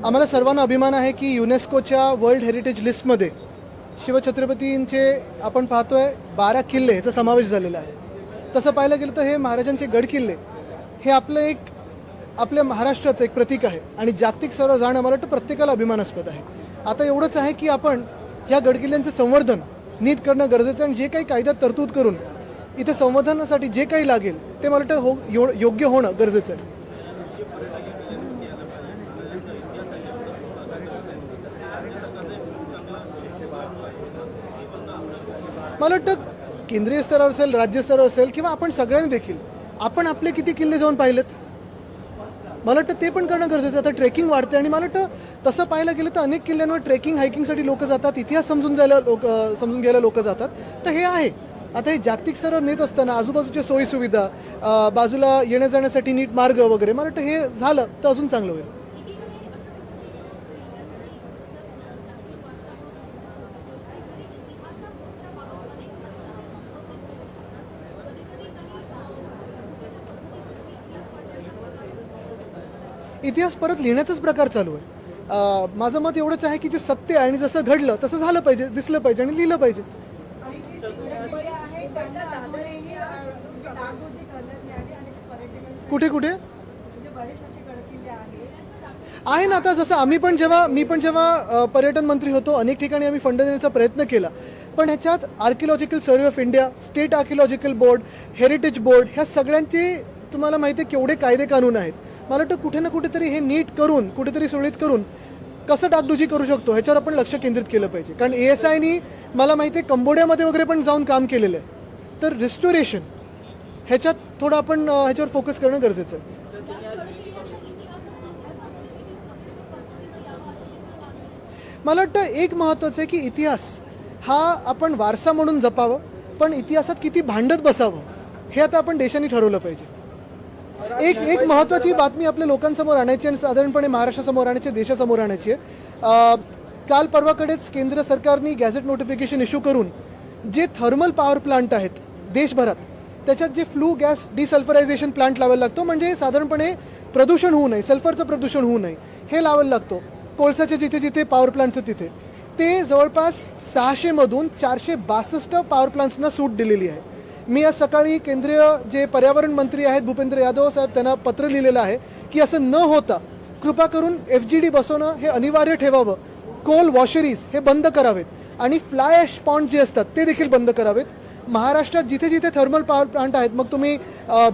आम्हाला सर्वांना अभिमान आहे की युनेस्कोच्या वर्ल्ड हेरिटेज लिस्टमध्ये शिवछत्रपतींचे आपण पाहतोय 12 किल्ले याचा समावेश झालेला आहे. तसं पाहायला गेलं तर हे महाराजांचे गड किल्ले हे आपल्या महाराष्ट्राचं एक प्रतीक आहे आणि जागतिक स्तरावर जाणं मला वाटतं प्रत्येकाला अभिमानास्पद आहे. आता एवढंच आहे की आपण ह्या गडकिल्ल्यांचं संवर्धन नीट करणं गरजेचं आहे आणि जे काही कायद्यात तरतूद करून इथे संवर्धनासाठी जे काही लागेल ते मला वाटतं योग्य होणं गरजेचं आहे. मला वाटतं केंद्रीय स्तरावर असेल, राज्य स्तरावर असेल किंवा आपण सगळ्यांनी देखील आपण आपले किती किल्ले जाऊन पाहिलेत मला वाटतं ते पण करणं गरजेचं आहे. आता ट्रेकिंग वाढते आणि मला वाटतं तसं पाहायला गेलं तर अनेक किल्ल्यांवर ट्रेकिंग हायकिंगसाठी लोक जातात, इतिहास समजून घ्यायला लोक जातात. तर हे आहे आता हे जागतिक स्तरावर नेत असताना आजूबाजूच्या सोयीसुविधा, बाजूला येण्या जाण्यासाठी नीट मार्ग वगैरे मला वाटतं हे झालं तर अजून चांगलं होईल. इतिहास परत लिहिण्याचाच प्रकार चालू आहे. माझं मत एवढंच आहे की जे सत्य आहे आणि जसं घडलं तसं झालं पाहिजे, दिसलं पाहिजे आणि लिहिलं पाहिजे. कुठे कुठे आहे ना. आता जसं मी पण जेव्हा पर्यटन मंत्री होतो अनेक ठिकाणी आम्ही फंड देण्याचा प्रयत्न केला, पण ह्याच्यात archaeological survey of India, state archaeological board, heritage board ह्या सगळ्यांचे तुम्हाला माहिती आहे केवढे कायदे कानून आहेत. मला वाटतं कुठे ना कुठेतरी हे नीट करून कुठेतरी सुरळीत करून कसं डागडुजी करू शकतो ह्याच्यावर आपण लक्ष केंद्रित केलं पाहिजे. कारण ASIनी मला माहिती आहे कंबोडियामध्ये वगैरे पण जाऊन काम केलेलं आहे. तर रिस्टोरेशन ह्याच्यात थोडं आपण ह्याच्यावर फोकस करणं गरजेचं आहे. मला वाटतं एक महत्त्वाचं आहे की इतिहास हा आपण वारसा म्हणून जपावं, पण इतिहासात किती भांडत बसावं हे आता आपण देशाने ठरवलं पाहिजे. एक महत्त्वाची बातमी आपल्या लोकांसमोर आणायची आणि साधारणपणे महाराष्ट्रासमोर आणायची, देशासमोर आणायची आहे. काल परवाकडेच केंद्र सरकारने गॅझेट नोटिफिकेशन इश्यू करून जे थर्मल पॉवर प्लांट आहेत देशभरात त्याच्यात जे फ्लू गॅस डिसल्फरायझेशन प्लांट लावायला लागतो, म्हणजे साधारणपणे प्रदूषण होऊ नये, सल्फरचं प्रदूषण होऊ नये हे लावायला लागतो. कोळसाचे जिथे जिथे पॉवर प्लांटचं तिथे ते जवळपास 600 मधून 462 पॉवर प्लांट्सना सूट दिलेली आहे. मी आज सकाळी केंद्रीय जे पर्यावरण मंत्री आहेत भूपेंद्र यादव साहेब त्यांना पत्र लिहिलेलं आहे की असं न होता कृपा करून FGD बसवणं हे अनिवार्य ठेवावं. कोल वॉशरीज हे बंद करावेत आणि फ्लाय ॲश पॉन्ड जे असतात ते देखील बंद करावेत. महाराष्ट्रात जिथे जिथे थर्मल पॉवर प्लांट आहेत, मग तुम्ही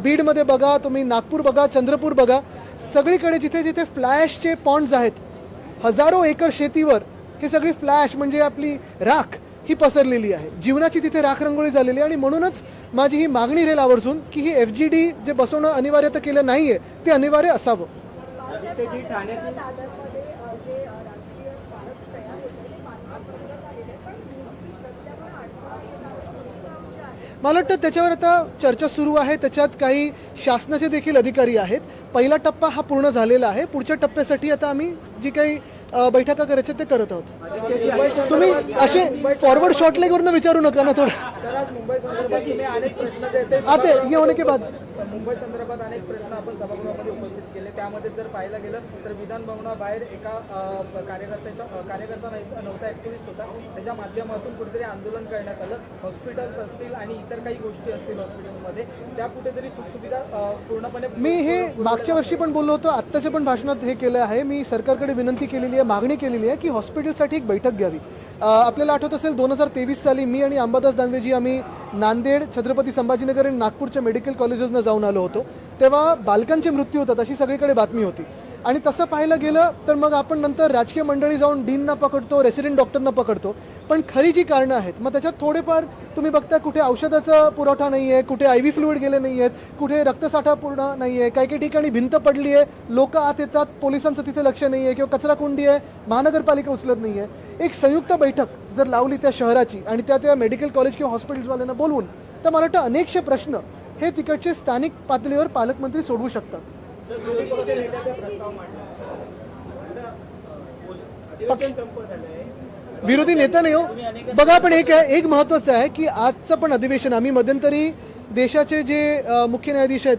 बीडमध्ये बघा, तुम्ही नागपूर बघा, चंद्रपूर बघा, सगळीकडे जिथे जिथे फ्लाय ॲशचे पॉन्ड्स आहेत, हजारो एकर शेतीवर हे सगळी फ्लाय ॲश म्हणजे आपली राख ही पसरलेली आहे. जीवनाची तिथे राखरंगोळी झालेली आहे आणि म्हणूनच माझी ही मागणी राहील आवर्जून की ही FGD जे बसवणं अनिवार्य तर केलं नाहीये ते अनिवार्य असावं. मला वाटतं त्याच्यावर आता चर्चा सुरू आहे. त्याच्यात काही शासनाचे देखील अधिकारी आहेत. पहिला टप्पा हा पूर्ण झालेला आहे. पुढच्या टप्प्यासाठी आता आम्ही जी काही बैठका करायचे ते करत आहोत. तुम्ही असे फॉरवर्ड शॉर्ट लेगवरनं विचारू नका ना थोडं. आता ये होने के बाद मुंबई संदर्भात अनेक प्रश्न आपण सभागृहामध्ये उपस्थित केले. त्यामध्ये जर पाहायला गेलं तर विधान भवनाबाहेर एका कार्यकर्ता नव्हता, ऍक्टिव्हिस्ट होता, त्याच्या माध्यमातून कुठेतरी आंदोलन करण्यात आलं. हॉस्पिटल्स असतील आणि इतर काही गोष्टी असतील हॉस्पिटलमध्ये त्या कुठेतरी सुखसुविधा पूर्णपणे मी हे मागच्या वर्षी पण बोललो होतो, आत्ताच्या पण भाषणात हे केलं आहे. मी सरकारकडे विनंती केलेली आहे, मागणी केलेली आहे की हॉस्पिटलसाठी एक बैठक घ्यावी. आपल्याला आठवत असेल 2023 साली मी आणि अंबादास दानवेजी आम्ही नांदेड, छत्रपती संभाजीनगर आणि नागपूरच्या मेडिकल कॉलेजेसना जाऊन आलो होतो. तेव्हा बालकांचे मृत्यू होतात अशी सगळीकडे बातमी होती. आणि तसं पाहायला गेलं तर मग आपण नंतर राजकीय मंडळी जाऊन डीनना पकडतो, रेसिडेंट डॉक्टरना पकडतो, पण खरी जी कारणं आहेत मग त्याच्यात थोडेफार तुम्ही बघता कुठे औषधाचा पुरवठा नाही आहे, कुठे IV फ्लुइड गेले नाही आहेत, कुठे रक्तसाठा पूर्ण नाही आहे, काही काही ठिकाणी भिंत पडली आहे, लोक आत येतात, पोलिसांचं तिथे लक्ष नाही आहे किंवा कचरा कुंडी आहे, महानगरपालिका उचलत नाही आहे. एक संयुक्त बैठक जर लावली त्या शहराची आणि त्या मेडिकल कॉलेज किंवा हॉस्पिटलवाल्यांना बोलवून, तर मला वाटतं अनेकशे प्रश्न हे तिकडचे स्थानिक पातळीवर पालकमंत्री सोडवू शकतात. विरोधी नेता नाही हो. बघा पण एक महत्वाचं आहे की आजचं पण अधिवेशन आम्ही मध्यंतरी देशाचे जे मुख्य न्यायाधीश आहेत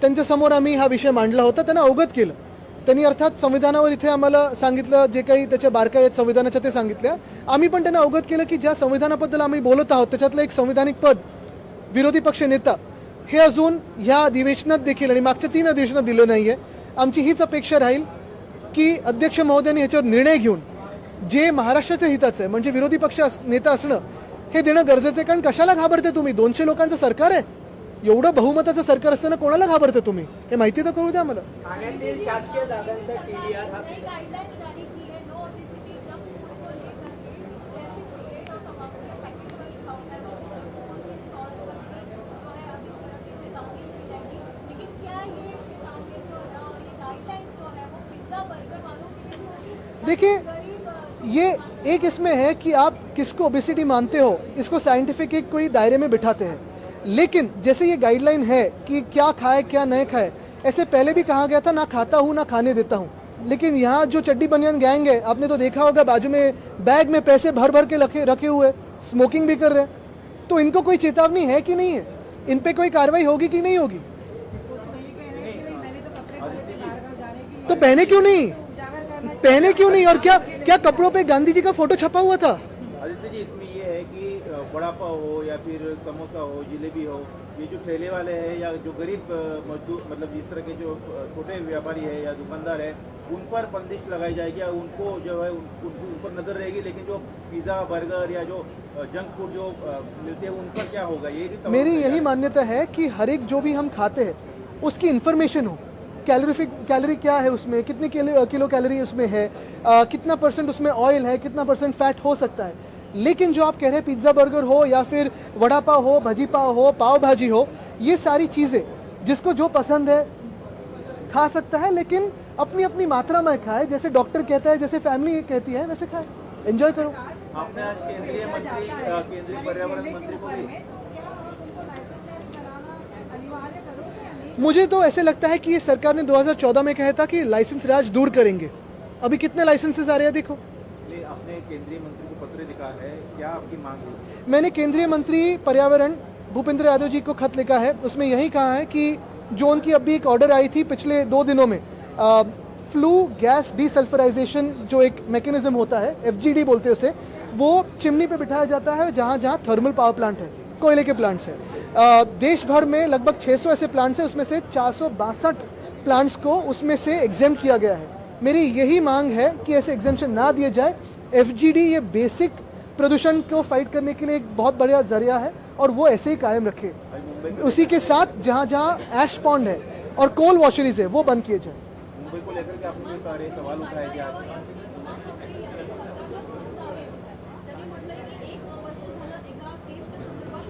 त्यांच्या समोर आम्ही हा विषय मांडला होता, त्यांना अवगत केलं त्यांनी अर्थात संविधानावर इथे आम्हाला सांगितलं, जे काही त्याच्या बारकाई आहेत संविधानाच्या ते सांगितल्या. आम्ही पण त्यांना अवगत केलं की ज्या संविधानाबद्दल आम्ही बोलत आहोत त्याच्यातलं एक संविधानिक पद विरोधी पक्ष नेता हे अजून ह्या अधिवेशनात देखील आणि मागच्या 3 अधिवेशनात दिलं नाही आहे. आमची हीच अपेक्षा राहील की अध्यक्ष महोदयांनी ह्याच्यावर निर्णय घेऊन जे महाराष्ट्राच्या हिताचं आहे म्हणजे विरोधी पक्ष नेता असणं हे देणं गरजेचं आहे. कारण कशाला घाबरते तुम्ही? 200 लोकांचं सरकार आहे. एवढं बहुमताचं सरकार असताना कोणाला घाबरते तुम्ही? हे माहिती तर करू द्या मला. ठाण्यातील शासकीय जागांचा TDR हा नई गाइडलाइंस जारी की है नो ओबेसिटी जंक फूड को लेकर के जैसे सिगरेट और तंबाकू के पैकेट पर लिखा होता है वैसे जंक फूड के स्टॉल्स पर भी जो है अब इस तरह की चेतावनी दी जाएगी. लेकिन क्या ये चेतावनी जो है ना और ये गाइडलाइंस जो है वो पिज्जा बर्गर वालों के लिए भी होगी? देखिए, गरीब ये एक इसमें है कि आप किसको ओबेसिटी मानते हो, इसको साइंटिफिक एक कोई दायरे में बिठाते हैं. लेकिन जैसे ये गाइडलाइन है कि क्या खाए क्या नहीं खाए, ऐसे पहले भी कहा गया था ना खाता हूँ ना खाने देता हूँ. लेकिन यहाँ जो चड्डी बनियान गैंग है, आपने तो देखा होगा बाजू में बैग में पैसे भर भर के रखे हुए, स्मोकिंग भी कर रहे हैं. तो इनको कोई चेतावनी है कि नहीं है? इन पे कोई कार्रवाई होगी कि नहीं होगी? तो पहने क्यों नहीं? पहने क्यों नहीं? और क्या क्या कपड़ों पे गांधी जी का फोटो छपा हुआ था? आदित्य जी, इसमें ये है कि वड़ा पाव हो या फिर समोसा हो, जिलेबी हो, ये जो ठेले वाले हैं या जो गरीब मजदूर मतलब इस तरह के जो छोटे व्यापारी है या दुकानदार है, उन पर बंदिश लगाई जाएगी या उनको जो है उनके ऊपर नजर रहेगी. लेकिन जो पिज़्ज़ा बर्गर या जो जंक फूड जो मिलते हैं उन पर क्या होगा? ये भी मेरी यही मान्यता है कि हर एक जो भी हम खाते हैं उसकी इन्फॉर्मेशन हो. कैलोरी क्या है उसमें, कितनी किलो कैलोरी उसमें है, कितना परसेंट उसमें ऑयल है, कितना परसेंट फैट हो सकता है. लेकिन जो आप कह रहे हैं पिज्ज़ा बर्गर हो या फिर वड़ा पाव हो, भजी पाव हो, पाव भाजी हो, ये सारी चीज़ें जिसको जो पसंद है खा सकता है, लेकिन अपनी अपनी मात्रा में खाए. जैसे डॉक्टर कहता है, जैसे फैमिली कहती है, वैसे खाए, एंजॉय करो. आपने आज केंद्रीय मंत्री केंद्रीय पर्यावरण मंत्री को भी मुझे तो ऐसे लगता है कि ये सरकार ने 2014 में कहा था कि लाइसेंस राज दूर करेंगे. अभी कितने लाइसेंसेस आ रहे हैं देखो. आपने केंद्रीय मंत्री को पत्र लिखा है, क्या आपकी मांग है? मैंने केंद्रीय मंत्री पर्यावरण भूपेंद्र यादव जी को खत लिखा है. उसमें यही कहा है कि जो उनकी अभी एक ऑर्डर आई थी पिछले 2 दिनों में, फ्लू गैस डीसल्फराइजेशन जो एक मैकेनिज्म होता है, FGD बोलते हैं उसे, वो चिमनी पे बिठाया जाता है जहाँ जहाँ थर्मल पावर प्लांट है, कोयले के प्लांट्स है. देश भर में लगभग 600 ऐसे प्लांट्स हैं, उसमें से 462 प्लांट्स को उसमें से एग्जेम किया गया है. मेरी यही मांग है कि ऐसे एग्जेम्पशन ना दिए जाए. FGD ये बेसिक प्रदूषण को फाइट करने के लिए एक बहुत बड़ा जरिया है और वो ऐसे ही कायम रखे. उसी के साथ जहाँ जहाँ ऐश पॉन्ड है और कोल वॉशरीज है वो बंद किए जाए. मुंबई को लेकर के आपने सारे सवाल उठाए गए आज. त्यांनी म्हटलंय की 1 वर्ष झालं एका केसच्या संदर्भात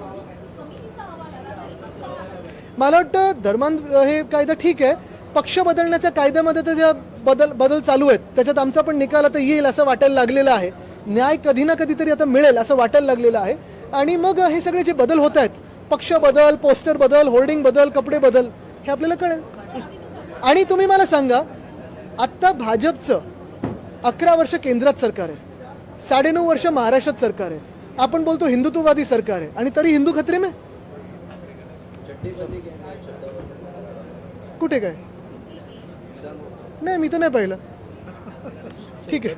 समितीचा अहवाल आला तरी पण का आला? मला वाटतं धर्मांध हे कायदा ठीक आहे. पक्ष बदलण्याच्या कायद्यामध्ये तर ज्या बदल चालू आहेत त्याच्यात आमचा पण निकाल आता येईल असं वाटायला लागलेलं आहे. न्याय कधी ना कधीतरी आता मिळेल असं वाटायला लागलेलं आहे. आणि मग हे सगळे जे बदल होत आहेत, पक्ष बदल, पोस्टर बदल, होर्डिंग बदल, कपडे बदल, हे आपल्याला कळेल. आणि तुम्ही मला सांगा, आत्ता भाजपचं 11 वर्ष केंद्रात सरकार आहे, 9.5 वर्ष महाराष्ट्रात सरकार आहे. आपण बोलतो हिंदुत्ववादी सरकार आहे आणि तरी हिंदू खतरे में. कुठे काय? नाही, मी तर नाही पाहिलं. ठीक आहे.